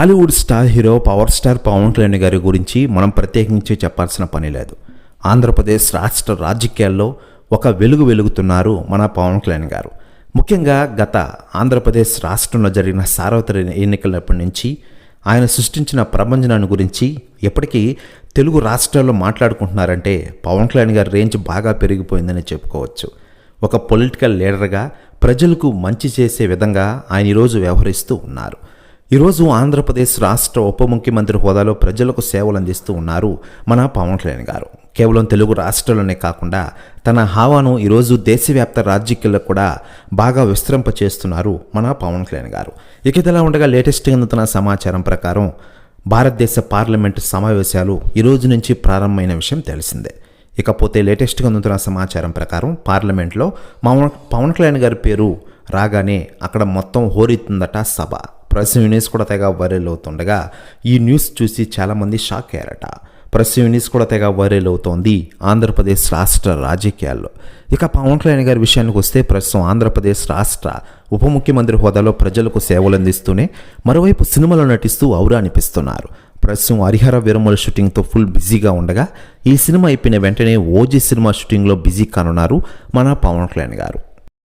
Tollywood star hero power star Pawan Kalyan గారి గురించి మనం ప్రత్యేకించి చెప్పాల్సిన పని లేదు. ఆంధ్రప్రదేశ్ రాష్ట్ర రాజకీయాల్లో ఒక వెలుగు వెలుగుతున్నారు మన పవన్ కళ్యాణ్ గారు. ముఖ్యంగా గత ఆంధ్రప్రదేశ్ రాష్ట్రంలో జరిగిన సార్వత్రిక ఎన్నికలప్పటి నుంచి ఆయన సృష్టించిన ప్రభంజనాన్ని గురించి ఎప్పటికీ తెలుగు రాష్ట్రాల్లో మాట్లాడుకుంటున్నారంటే పవన్ కళ్యాణ్ గారి రేంజ్ బాగా పెరిగిపోయిందని చెప్పుకోవచ్చు. ఒక పొలిటికల్ లీడర్గా ప్రజలకు మంచి చేసే విధంగా ఆయన ఈరోజు వ్యవహరిస్తూ ఉన్నారు. ఈరోజు ఆంధ్రప్రదేశ్ రాష్ట్ర ఉప ముఖ్యమంత్రి హోదాలో ప్రజలకు సేవలు అందిస్తూ ఉన్నారు మన పవన్ కళ్యాణ్ గారు. కేవలం తెలుగు రాష్ట్రాల్లోనే కాకుండా తన హావాను ఈరోజు దేశవ్యాప్త రాజకీయాల్లో కూడా బాగా విస్తరింపచేస్తున్నారు మన పవన్ కళ్యాణ్ గారు. ఇక ఇదిలా ఉండగా లేటెస్ట్గా అందుతున్న సమాచారం ప్రకారం భారతదేశ పార్లమెంటు సమావేశాలు ఈరోజు నుంచి ప్రారంభమైన విషయం తెలిసిందే. ఇకపోతే లేటెస్ట్గా అందుతున్న సమాచారం ప్రకారం పార్లమెంట్లో పవన్ కళ్యాణ్ గారి పేరు రాగానే అక్కడ మొత్తం హోరెత్తుందట సభ. ప్రెస్ యూనిస్ కూడా తెగ వైరల్ అవుతుండగా ఈ న్యూస్ చూసి చాలామంది షాక్ అయ్యారట. ప్రెస్ యూనిస్ కూడా తెగ వైరల్ అవుతోంది ఆంధ్రప్రదేశ్ రాష్ట్ర రాజకీయాల్లో. ఇక పవన్ కళ్యాణ్ గారి విషయానికి వస్తే ప్రస్తుతం ఆంధ్రప్రదేశ్ రాష్ట్ర ఉప ముఖ్యమంత్రి హోదాలో ప్రజలకు సేవలు అందిస్తూనే మరోవైపు సినిమాలో నటిస్తూ ఔరా అనిపిస్తున్నారు. ప్రస్తుతం హరిహర వీరమల షూటింగ్తో ఫుల్ బిజీగా ఉండగా ఈ సినిమా అయిపోయిన వెంటనే ఓజీ సినిమా షూటింగ్లో బిజీ కానున్నారు మన పవన్ కళ్యాణ్ గారు.